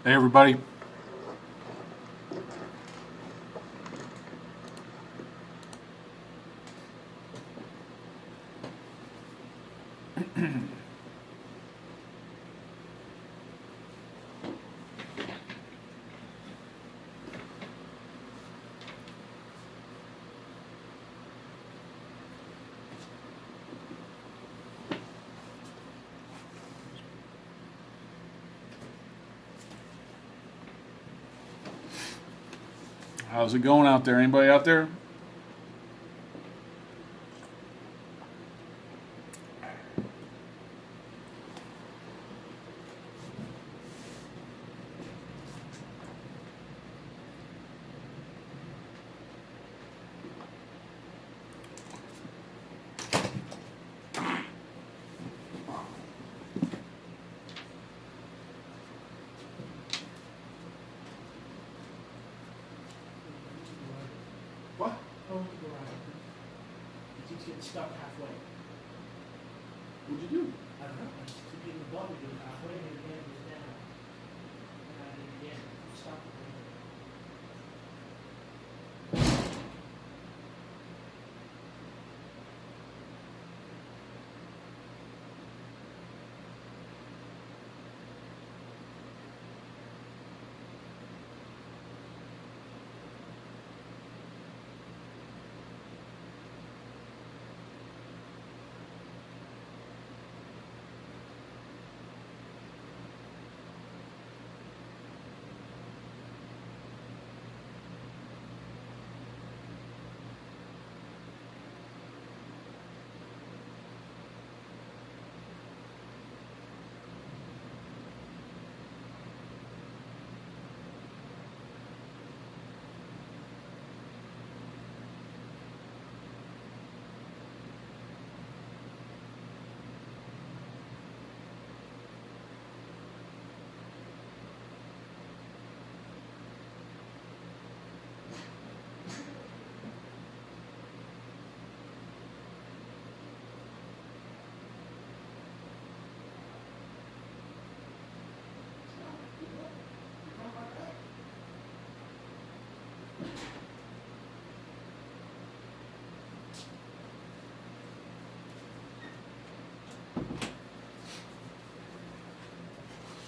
Hey, everybody. How's it going out there? Anybody out there? What? Oh, you're right. It keeps getting stuck halfway. What'd you do? I don't know. I just keep getting the button to go halfway and again it goes down. And I did it again. Stop it.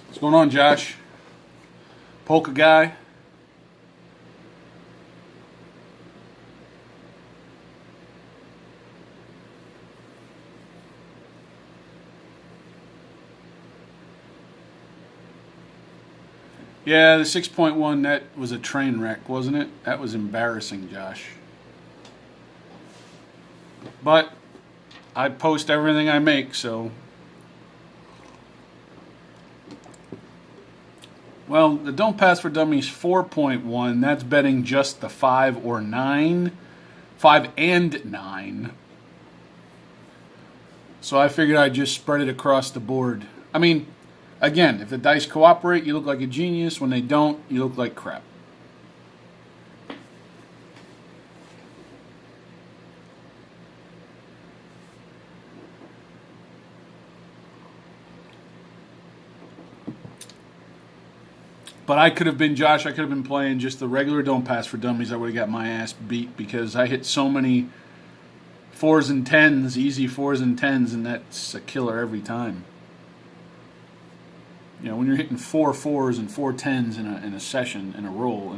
What's going on, Josh? Polka guy? Yeah, the 6.1 net was a train wreck, wasn't it? That was embarrassing, Josh. But I post everything I make, so. Well, the Don't Pass for Dummies 4.1, that's betting just the 5 or 9. 5 and 9. So I figured I'd just spread it across the board. I mean, again, if the dice cooperate, you look like a genius. When they don't, you look like crap. But I could have been Josh. I could have been playing just the regular Don't Pass for Dummies. I would have got my ass beat because I hit so many 4s and 10s, easy 4s and 10s, and that's a killer every time. You know, when you're hitting 4 4s and 4 10s in a session, in a roll,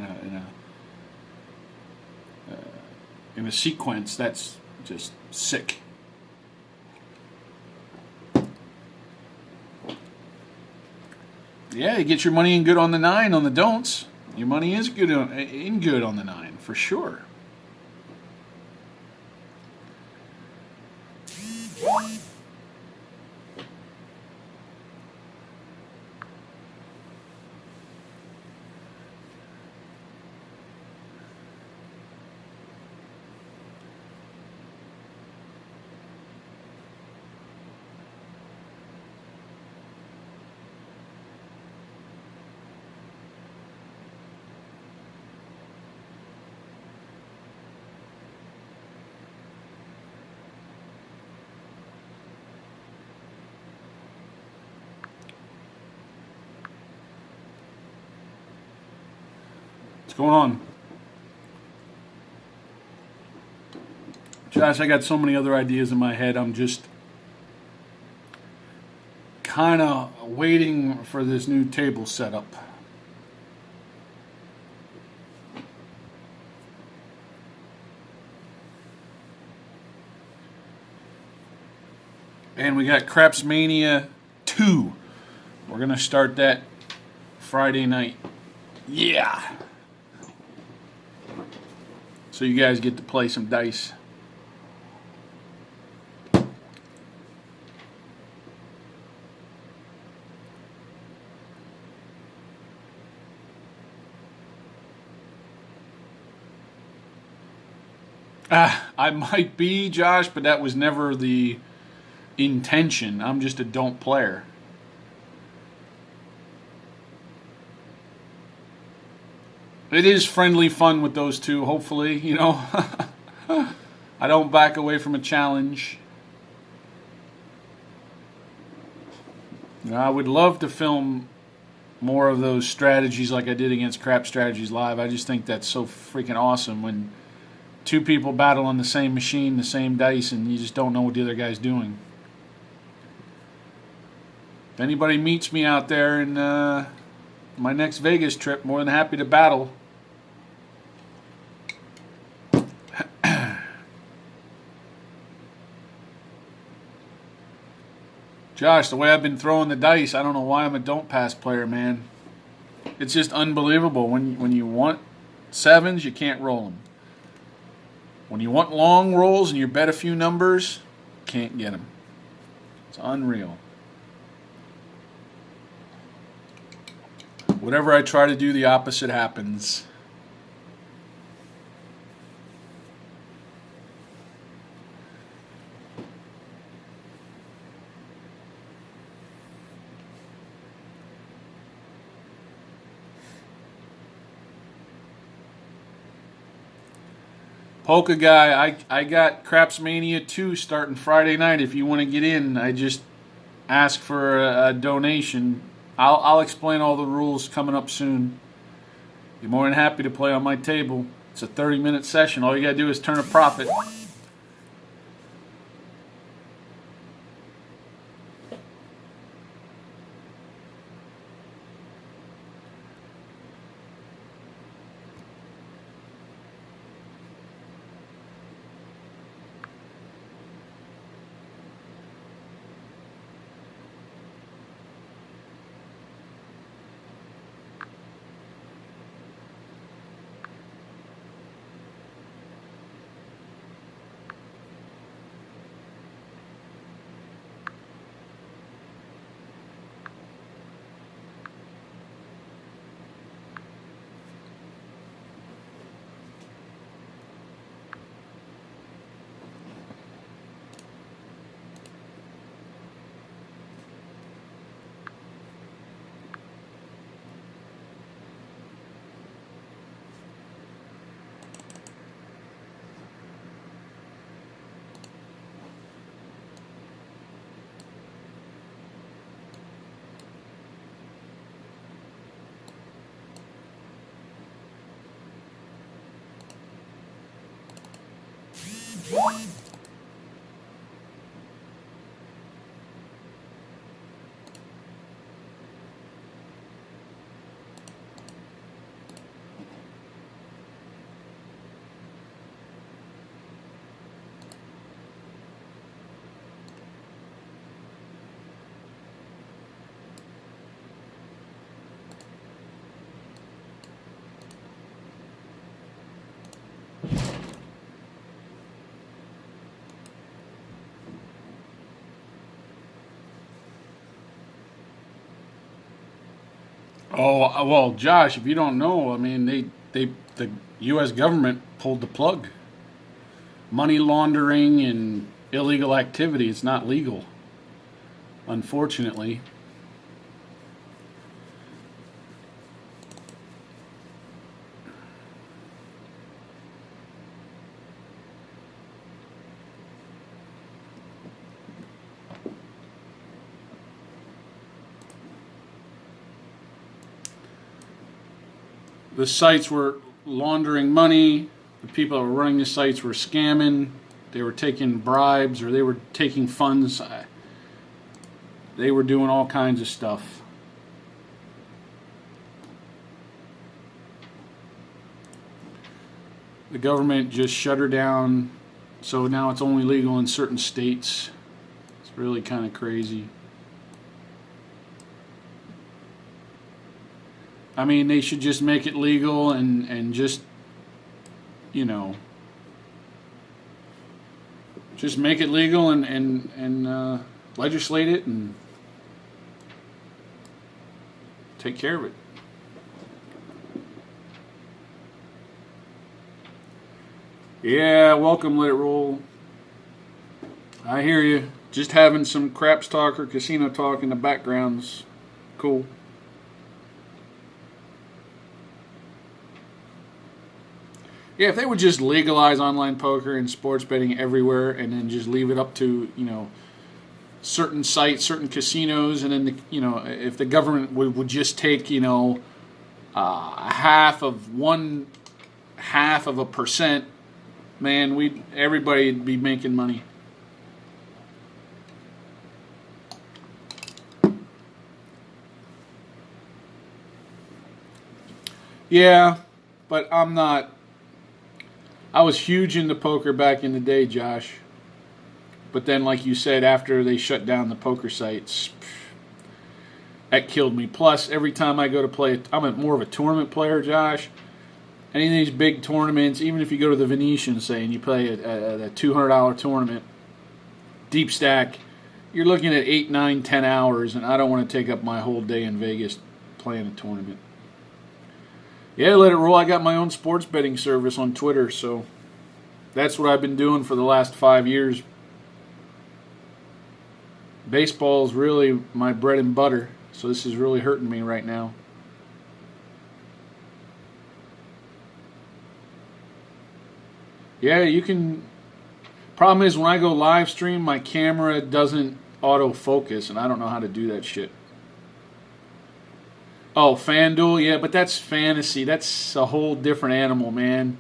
in a sequence, that's just sick. Yeah, you get your money in good on the 9 on the don'ts. Your money is good in good on the 9 for sure. going on? Josh, I got so many other ideas in my head. I'm just kind of waiting for this new table setup. And we got Craps Mania 2. We're going to start that Friday night. Yeah. So you guys get to play some dice. I might be, Josh, but that was never the intention. I'm just a don't player. It is friendly fun with those two, hopefully, you know. I don't back away from a challenge. I would love to film more of those strategies like I did against Crap Strategies Live. I just think that's so freaking awesome when two people battle on the same machine, the same dice, and you just don't know what the other guy's doing. If anybody meets me out there in my next Vegas trip, more than happy to battle. Josh, the way I've been throwing the dice, I don't know why I'm a don't pass player, man. It's just unbelievable. When you want sevens, you can't roll them. When you want long rolls and you bet a few numbers, can't get them. It's unreal. Whatever I try to do, the opposite happens. Polka Guy, I got Craps Mania 2 starting Friday night. If you want to get in, I just ask for a donation. I'll explain all the rules coming up soon. You're more than happy to play on my table. It's a 30-minute session. All you got to do is turn a profit. Oh, well, Josh, if you don't know, I mean, the U.S. government pulled the plug. Money laundering and illegal activity, it's not legal, unfortunately. the sites were laundering money. The people that were running the sites were scamming. They were taking bribes or they were taking funds. They were doing all kinds of stuff. The government just shut her down, so now it's only legal in certain states. It's really kind of crazy. I mean, they should just make it legal and just, you know, just make it legal and legislate it and take care of it. Yeah, welcome, Let It Roll. I hear you. Just having some craps talk or casino talk in the background's cool. Yeah, if they would just legalize online poker and sports betting everywhere and then just leave it up to, you know, certain sites, certain casinos, and then, if the government would just take, half of 1/2%, man, everybody'd be making money. Yeah, but I'm not. I was huge into poker back in the day, Josh. But then, like you said, after they shut down the poker sites, that killed me. Plus, every time I go to play, I'm more of a tournament player, Josh. Any of these big tournaments, even if you go to the Venetian, say, and you play a $200 tournament, deep stack, you're looking at 8, 9, 10 hours, and I don't want to take up my whole day in Vegas playing a tournament. Yeah, Let It Roll. I got my own sports betting service on Twitter, so that's what I've been doing for the last 5 years. Baseball is really my bread and butter, so this is really hurting me right now. Yeah, you can. Problem is, when I go live stream, my camera doesn't autofocus, and I don't know how to do that shit. Oh, FanDuel, yeah, but that's fantasy. That's a whole different animal, man.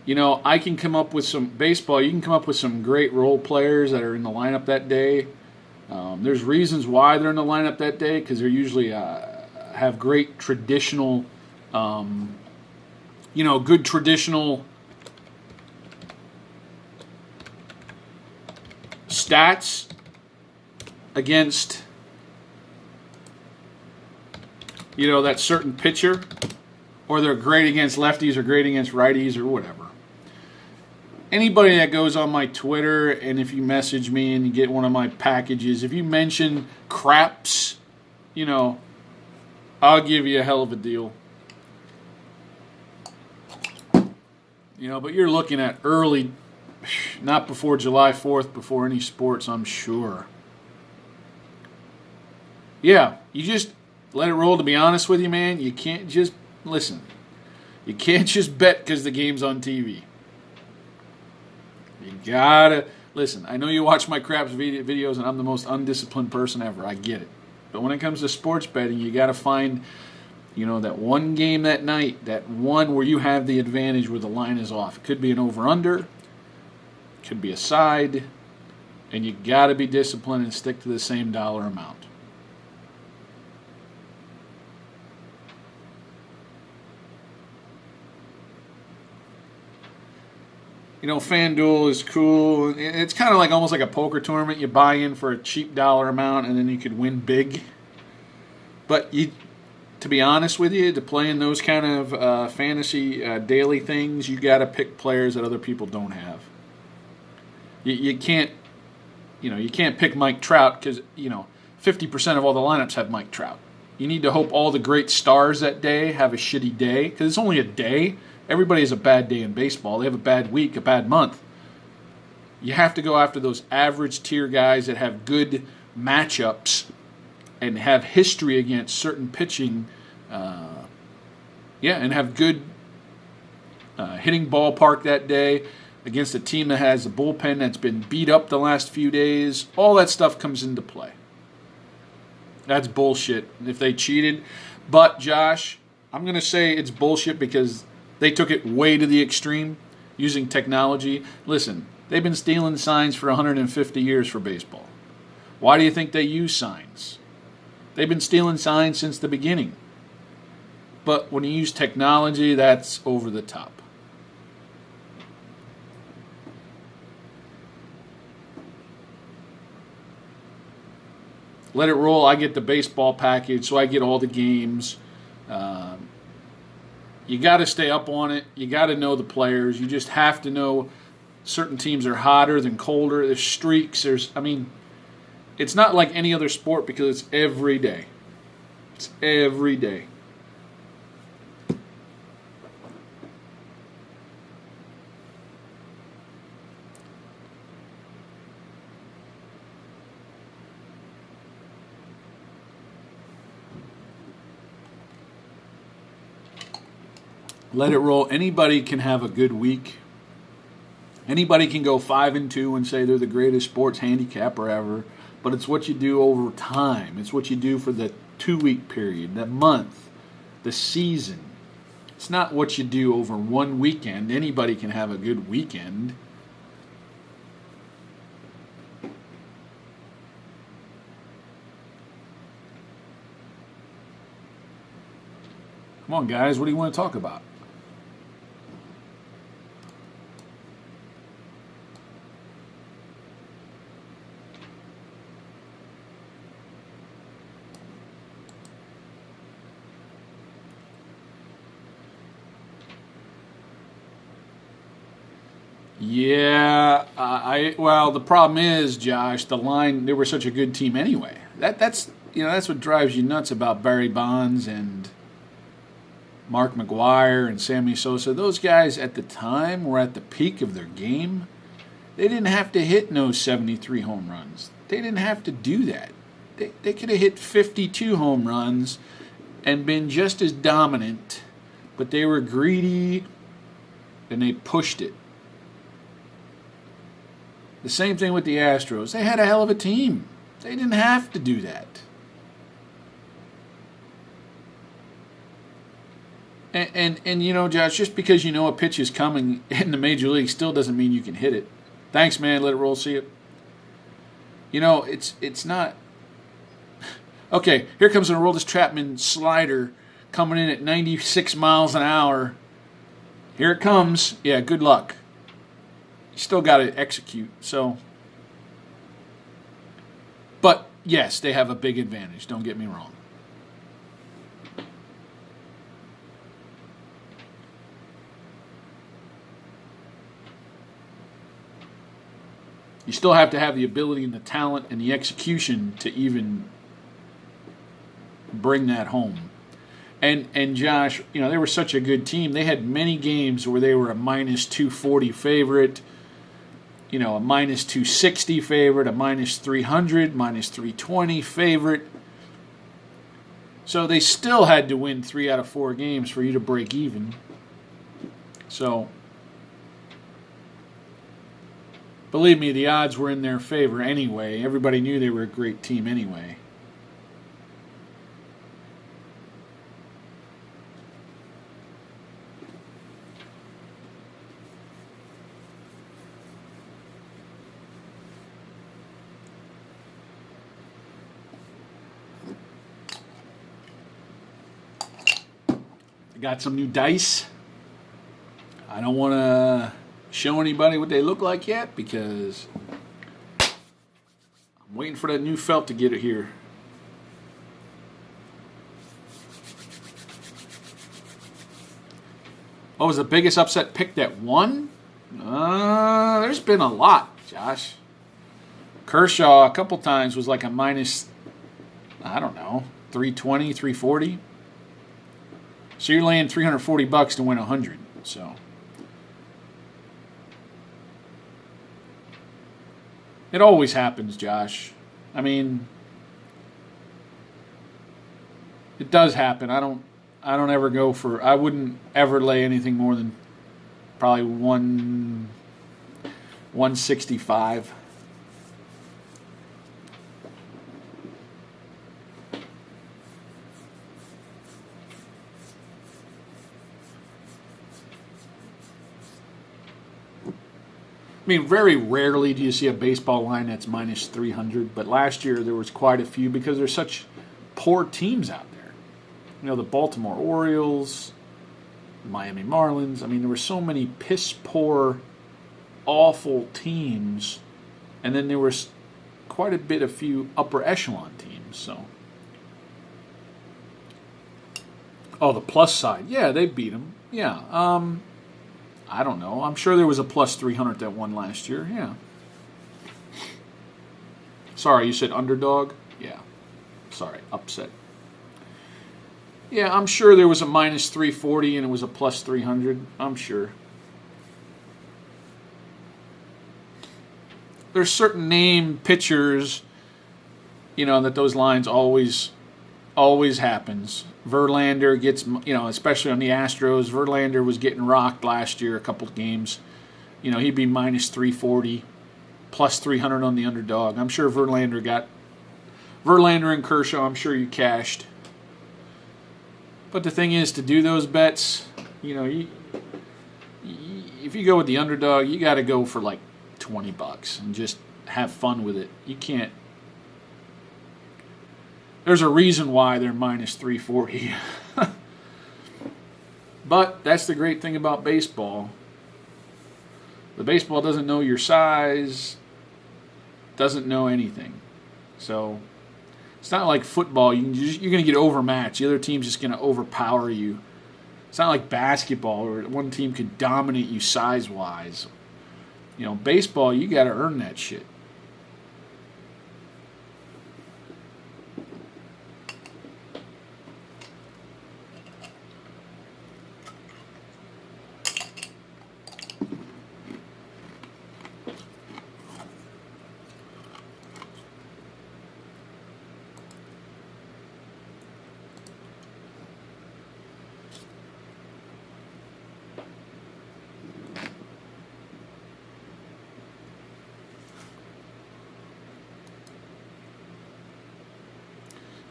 I can come up with some baseball. You can come up with some great role players that are in the lineup that day. There's reasons why they're in the lineup that day because they're usually have great traditional, good traditional stats against, that certain pitcher, or they're great against lefties or great against righties or whatever. Anybody that goes on my Twitter, and if you message me and you get one of my packages, if you mention craps, I'll give you a hell of a deal. But you're looking at early, not before July 4th, before any sports, I'm sure. Yeah, you just let it roll. To be honest with you, man, you can't just, listen, you can't just bet because the game's on TV. You gotta listen. I know you watch my craps videos, and I'm the most undisciplined person ever. I get it, but when it comes to sports betting, you gotta find, that one game that night, that one where you have the advantage where the line is off. It could be an over/under, it could be a side, and you gotta be disciplined and stick to the same dollar amount. FanDuel is cool. It's kind of like almost like a poker tournament. You buy in for a cheap dollar amount, and then you could win big. But to be honest with you, to play in those kind of fantasy daily things, you got to pick players that other people don't have. You can't, you can't pick Mike Trout because 50% of all the lineups have Mike Trout. You need to hope all the great stars that day have a shitty day because it's only a day. Everybody has a bad day in baseball. They have a bad week, a bad month. You have to go after those average tier guys that have good matchups and have history against certain pitching, and have good hitting ballpark that day against a team that has a bullpen that's been beat up the last few days. All that stuff comes into play. That's bullshit if they cheated. But, Josh, I'm going to say it's bullshit because they took it way to the extreme using technology. Listen, they've been stealing signs for 150 years for baseball. Why do you think they use signs? They've been stealing signs since the beginning. But when you use technology, that's over the top. Let it roll. I get the baseball package, so I get all the games. You got to stay up on it. You got to know the players. You just have to know certain teams are hotter than colder. There's streaks. It's not like any other sport because it's every day. It's every day. Let it roll. Anybody can have a good week. Anybody can go 5-2 and say they're the greatest sports handicapper ever. But it's what you do over time. It's what you do for the 2-week period, the month, the season. It's not what you do over one weekend. Anybody can have a good weekend. Come on, guys. What do you want to talk about? Yeah, well, the problem is, Josh, the line. They were such a good team anyway. That's what drives you nuts about Barry Bonds and Mark McGwire and Sammy Sosa. Those guys at the time were at the peak of their game. They didn't have to hit no 73 home runs. They didn't have to do that. They could have hit 52 home runs and been just as dominant, but they were greedy and they pushed it. The same thing with the Astros. They had a hell of a team. They didn't have to do that. And Josh, just because you know a pitch is coming in the major league still doesn't mean you can hit it. Thanks, man. Let it roll. See it. It's not. Okay, here comes an Aroldis Chapman slider coming in at 96 miles an hour. Here it comes. Yeah, good luck. You still got to execute. But yes, they have a big advantage. Don't get me wrong. You still have to have the ability and the talent and the execution to even bring that home. And Josh, they were such a good team. They had many games where they were a minus 240 favorite, a minus 260 favorite, a minus 300, minus 320 favorite. So they still had to win 3 out of 4 games for you to break even. So, believe me, the odds were in their favor anyway. Everybody knew they were a great team anyway. I got some new dice. I don't want to show anybody what they look like yet because I'm waiting for that new felt to get it here. What was the biggest upset pick that won? There's been a lot, Josh. Kershaw a couple times was like a minus, 320, 340. So you're laying $340 to win 100. So it always happens, Josh. It does happen. I don't ever go for. I wouldn't ever lay anything more than probably 165. mean, very rarely do you see a baseball line that's minus 300, but last year there was quite a few because there's such poor teams out there. You know, the Baltimore Orioles, Miami Marlins. I mean, there were so many piss poor, awful teams, and then there was quite a few upper echelon teams. So, oh, the plus side, yeah, they beat them. Yeah, I don't know. I'm sure there was a plus 300 that won last year. Yeah. Sorry, you said underdog? Yeah. Sorry, upset. Yeah, I'm sure there was a minus 340 and it was a plus 300. I'm sure. There's certain name pitchers, you know, that those lines always happens. Verlander gets, you know, especially on the Astros, Verlander was getting rocked last year a couple of games. You know, he'd be minus 340, plus 300 on the underdog. I'm sure Verlander and Kershaw, I'm sure you cashed. But the thing is, to do those bets, you know, if you go with the underdog, you got to go for like $20 and just have fun with it. You can't. There's a reason why they're minus 340. But that's the great thing about baseball. The baseball doesn't know your size, doesn't know anything. So it's not like football. You're going to get overmatched. The other team's just going to overpower you. It's not like basketball where one team could dominate you size-wise. You know, baseball, you got to earn that shit.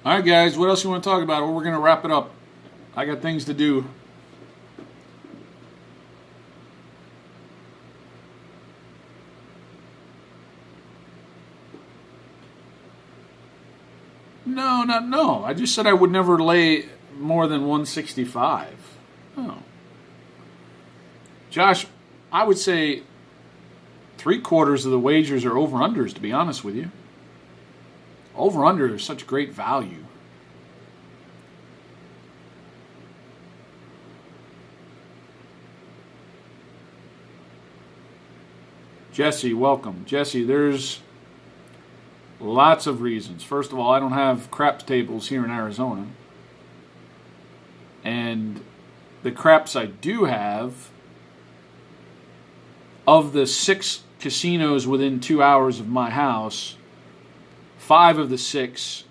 All right, guys, what else you want to talk about? Or we're going to wrap it up. I got things to do. No. I just said I would never lay more than 165. Oh. Josh, I would say 3/4 of the wagers are over-unders, to be honest with you. Over-under is such great value. Jesse, welcome. Jesse, there's lots of reasons. First of all, I don't have craps tables here in Arizona. And the craps I do have, of the 6 casinos within 2 hours of my house, 5 of the 6,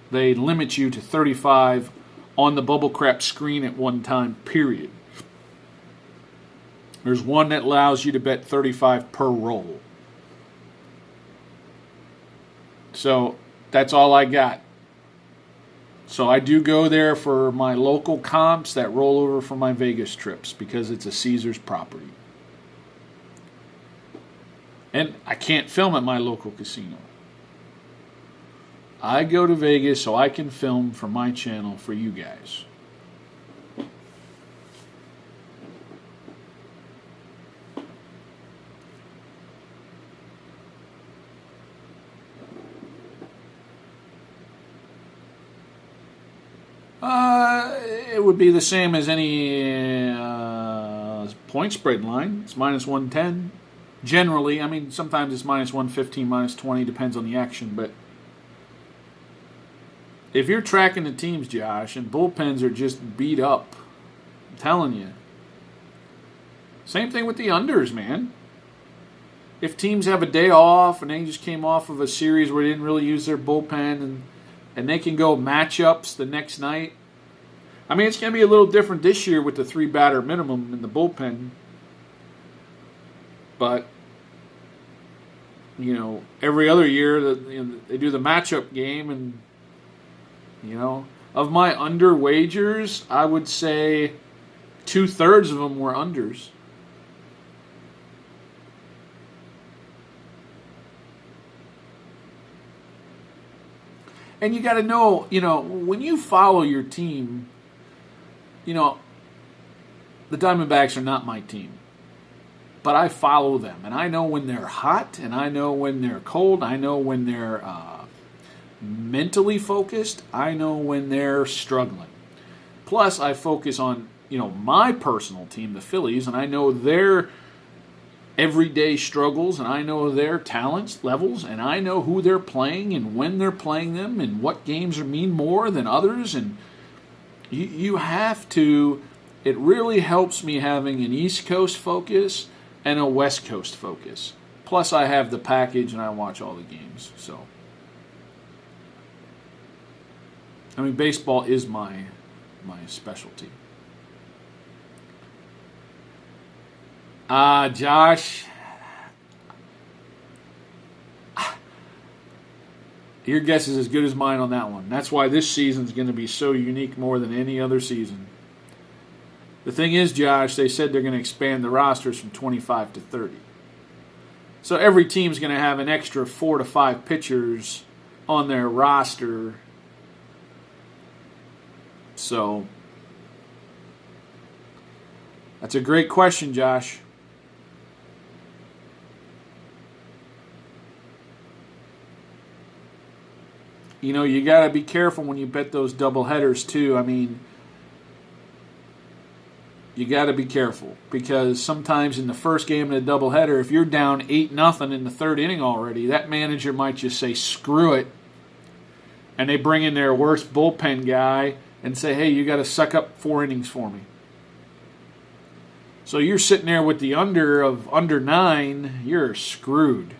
they limit you to 35 on the bubble crap screen at one time, period. There's one that allows you to bet 35 per roll. So that's all I got. So I do go there for my local comps that roll over from my Vegas trips because it's a Caesars property. And I can't film at my local casino. I go to Vegas so I can film for my channel for you guys. It would be the same as any point spread line. It's minus 110. Generally, I mean, sometimes it's minus 115, minus 20, depends on the action, but if you're tracking the teams, Josh, and bullpens are just beat up, I'm telling you. Same thing with the unders, man. If teams have a day off and they just came off of a series where they didn't really use their bullpen and they can go matchups the next night. I mean, it's going to be a little different this year with the 3-batter minimum in the bullpen. But, you know, every other year they do the matchup game and, you know, of my under wagers, I would say 2/3 of them were unders. And you got to know, when you follow your team, the Diamondbacks are not my team. But I follow them, and I know when they're hot, and I know when they're cold. I know when they're mentally focused. I know when they're struggling. Plus, I focus on, my personal team, the Phillies, and I know their everyday struggles, and I know their talents levels, and I know who they're playing and when they're playing them and what games mean more than others. And you have to, it really helps me having an East Coast focus and a West Coast focus. Plus, I have the package and I watch all the games. So, baseball is my specialty. Josh, your guess is as good as mine on that one. That's why this season's going to be so unique more than any other season. The thing is, Josh, they said they're going to expand the rosters from 25 to 30. So every team's going to have an extra 4 to 5 pitchers on their roster. So that's a great question, Josh. You got to be careful when you bet those double headers too. You got to be careful because sometimes in the first game of the doubleheader, if you're down 8-0 in the third inning already, that manager might just say, screw it. And they bring in their worst bullpen guy and say, hey, you got to suck up 4 innings for me. So you're sitting there with the under 9, you're screwed.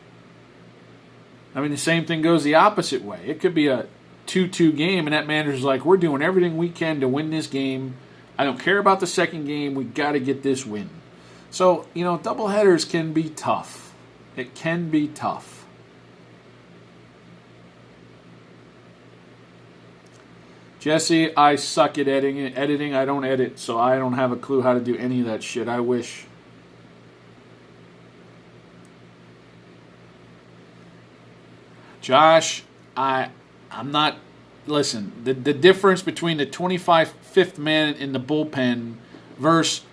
The same thing goes the opposite way. It could be a 2-2 game, and that manager's like, we're doing everything we can to win this game. I don't care about the second game. We got to get this win. So, doubleheaders can be tough. It can be tough. Jesse, I suck at editing. I don't edit, so I don't have a clue how to do any of that shit. I wish. Josh, I'm not. Listen, the difference between the 25th man in the bullpen versus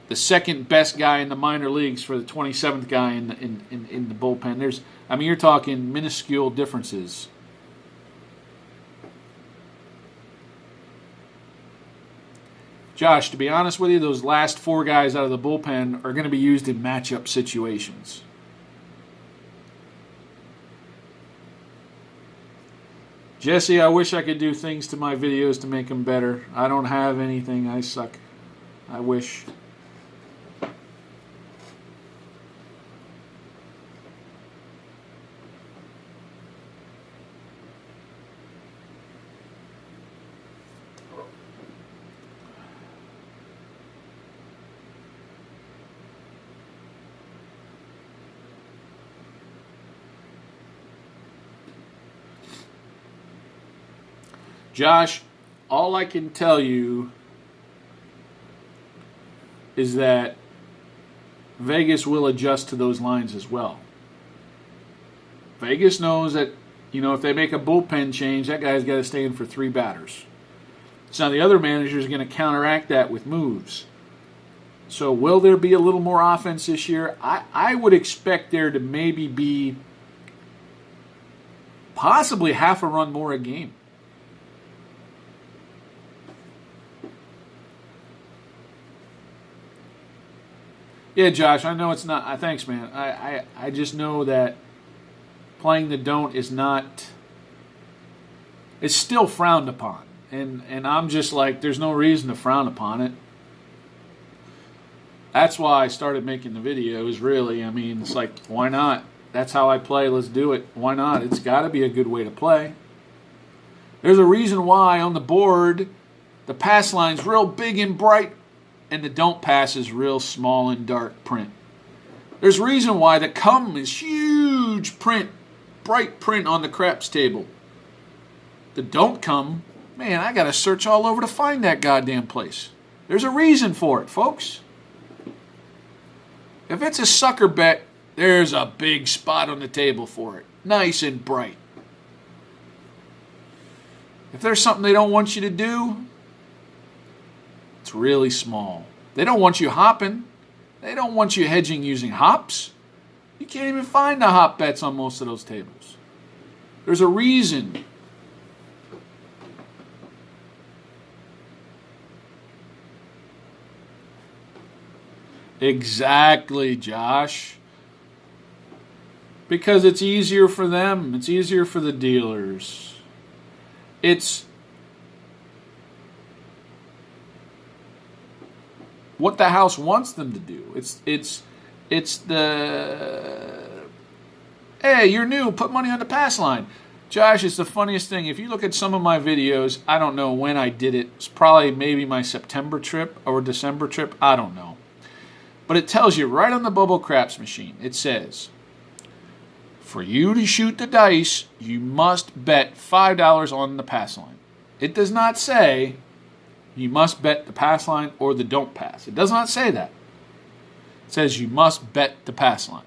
the second best guy in the minor leagues for the 27th guy in the bullpen, you're talking minuscule differences. Josh, to be honest with you, those last 4 guys out of the bullpen are going to be used in matchup situations. Jesse, I wish I could do things to my videos to make them better. I don't have anything. I suck. I wish. Josh, all I can tell you is that Vegas will adjust to those lines as well. Vegas knows that, if they make a bullpen change, that guy's got to stay in for 3 batters. So now the other manager is going to counteract that with moves. So will there be a little more offense this year? I would expect there to maybe be possibly half a run more a game. Yeah, Josh, I know it's not. Thanks, man. I just know that playing the don't is not. It's still frowned upon, and I'm just like, there's no reason to frown upon it. That's why I started making the videos. Really, it's like, why not? That's how I play. Let's do it. Why not? It's got to be a good way to play. There's a reason why on the board the pass line's real big and bright, and the don't pass is real small and dark print. There's a reason why the come is huge print, bright print on the craps table. The don't come, man, I got to search all over to find that goddamn place. There's a reason for it, folks. If it's a sucker bet, there's a big spot on the table for it. Nice and bright. If there's something they don't want you to do, it's really small. They don't want you hopping. They don't want you hedging using hops. You can't even find the hop bets on most of those tables. There's a reason. Exactly, Josh. Because it's easier for them. It's easier for the dealers. It's what the house wants them to do. It's the, hey, you're new, put money on the pass line. Josh, it's the funniest thing. If you look at some of my videos, I don't know when I did it. It's probably maybe my September trip or December trip. I don't know. But it tells you right on the Bubble Craps machine, it says, for you to shoot the dice, you must bet $5 on the pass line. It does not say you must bet the pass line or the don't pass. It does not say that. It says you must bet the pass line.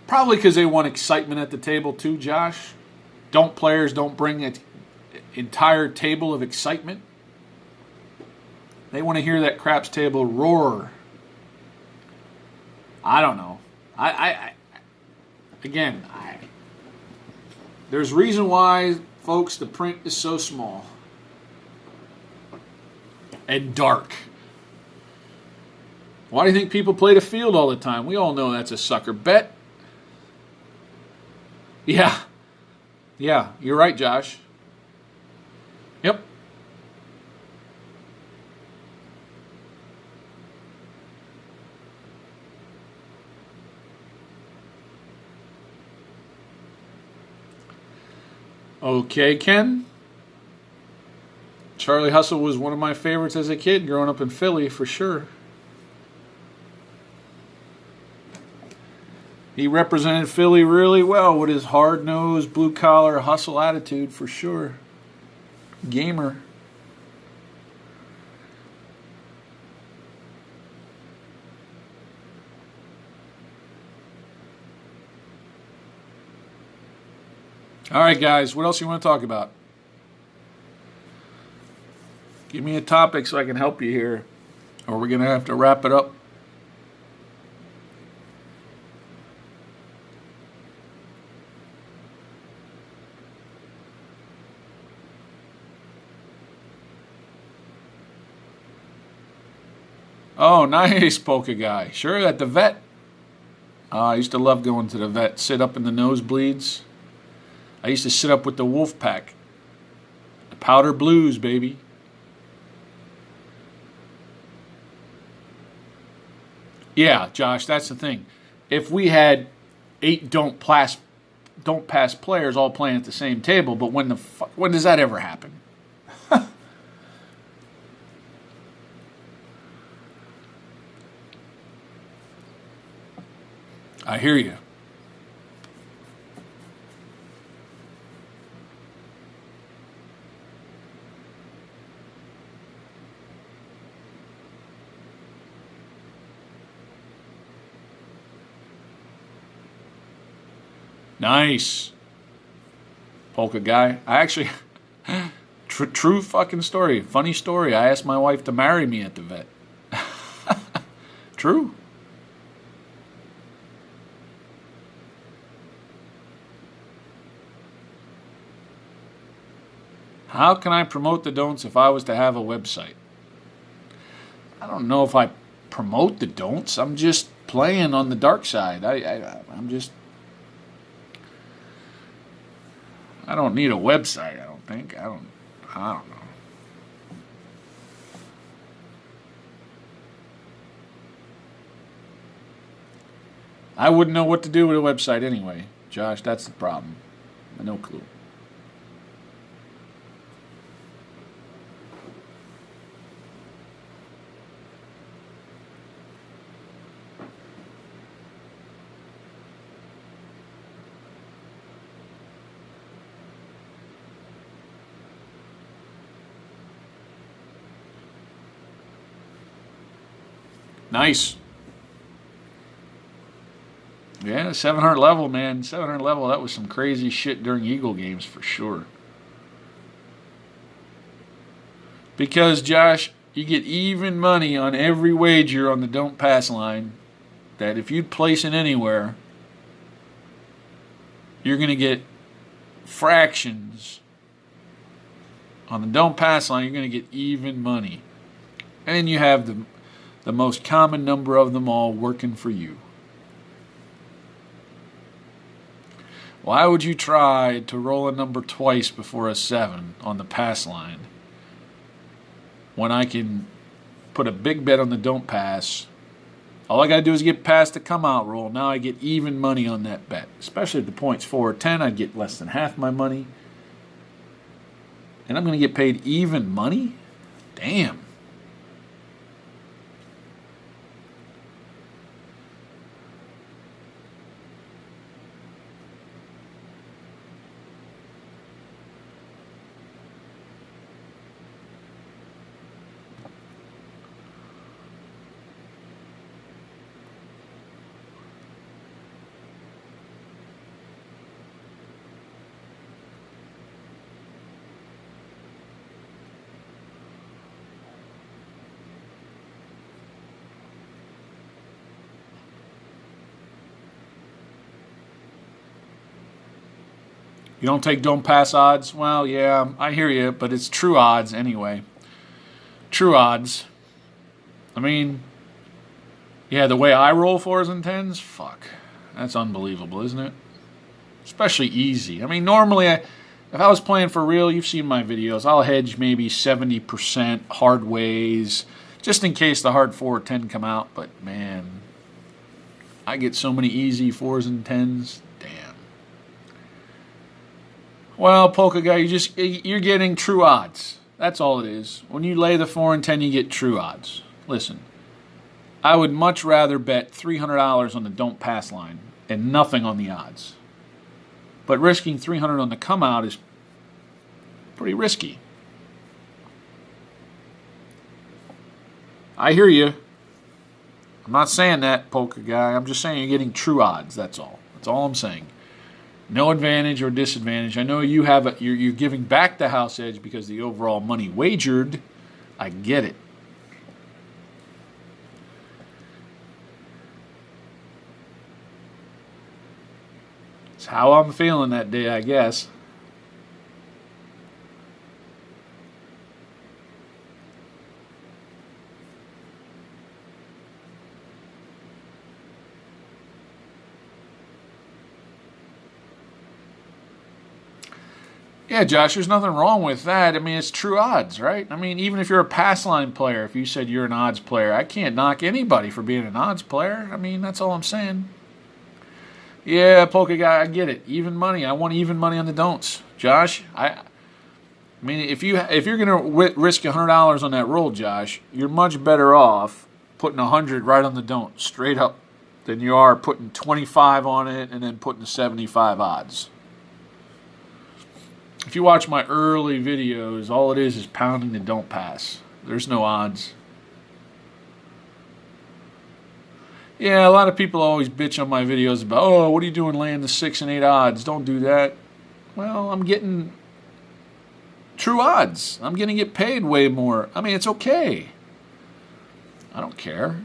Probably because they want excitement at the table too, Josh. Players don't bring an entire table of excitement. They want to hear that craps table roar. I don't know. Again, there's reason why, folks, the print is so small and dark. Why do you think people play the field all the time? We all know that's a sucker bet. Yeah, you're right, Josh. Yep. Okay, Ken. Charlie Hustle was one of my favorites as a kid growing up in Philly, for sure. He represented Philly really well with his hard-nosed, blue-collar hustle attitude, for sure. Gamer. All right, guys, what else you want to talk about? Give me a topic so I can help you here, or we're going to have to wrap it up. Oh, nice, Polka Guy. Sure, at the vet. I used to love going to the vet, sit up in the nosebleeds. I used to sit up with the wolf pack. The powder blues, baby. Yeah, Josh, that's the thing. If we had 8 don't pass players all playing at the same table, but when does that ever happen? I hear you. Nice. Polka Guy. I actually, true fucking story. Funny story. I asked my wife to marry me at the vet. True. How can I promote the don'ts if I was to have a website? I don't know if I promote the don'ts. I'm just playing on the dark side. I don't need a website, I don't think. I don't know. I wouldn't know what to do with a website anyway, Josh. That's the problem. No clue. Nice. Yeah, 700 level, man. 700 level, that was some crazy shit during Eagle games for sure. Because, Josh, you get even money on every wager on the don't pass line that if you place it anywhere, you're going to get fractions. On the don't pass line, you're going to get even money. And you have the most common number of them all working for you. Why would you try to roll a number twice before a 7 on the pass line when I can put a big bet on the don't pass? All I got to do is get past the come out roll. Now I get even money on that bet. Especially if the point's 4 or 10, I'd get less than half my money. And I'm going to get paid even money? Damn. You don't take don't pass odds? Well, yeah, I hear you, but it's true odds anyway. True odds. I mean, yeah, the way I roll 4s and 10s, fuck. That's unbelievable, isn't it? Especially easy. I mean, normally, if I was playing for real, you've seen my videos, I'll hedge maybe 70% hard ways, just in case the hard 4 or 10 come out. But, man, I get so many easy 4s and 10s. Damn. Well, Polka Guy, you're getting true odds. That's all it is. When you lay the 4 and 10, you get true odds. Listen, I would much rather bet $300 on the don't pass line and nothing on the odds. But risking $300 on the come out is pretty risky. I hear you. I'm not saying that, Polka Guy. I'm just saying you're getting true odds. That's all. That's all I'm saying. No advantage or disadvantage. I know you have you're giving back the house edge because the overall money wagered. I get it. It's how I'm feeling that day, I guess. Yeah, Josh, there's nothing wrong with that. I mean, it's true odds, right? I mean, even if you're a pass line player, if you said you're an odds player, I can't knock anybody for being an odds player. I mean, that's all I'm saying. Yeah, Polka Guy, I get it. Even money. I want even money on the don'ts. Josh, I mean, if you're going to risk $100 on that roll, Josh, you're much better off putting 100 right on the don't, straight up, than you are putting 25 on it and then putting 75 odds. If you watch my early videos, all it is pounding the don't pass. There's no odds. Yeah, a lot of people always bitch on my videos about, oh, what are you doing laying the 6 and 8 odds? Don't do that. Well, I'm getting true odds. I'm going to get paid way more. I mean, it's okay. I don't care.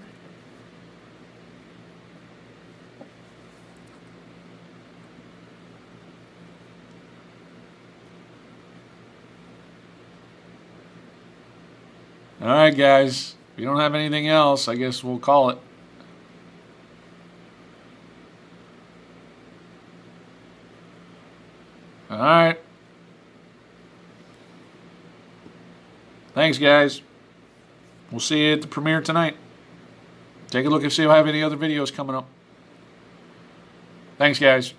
All right, guys. If you don't have anything else, I guess we'll call it. All right. Thanks, guys. We'll see you at the premiere tonight. Take a look and see if I have any other videos coming up. Thanks, guys.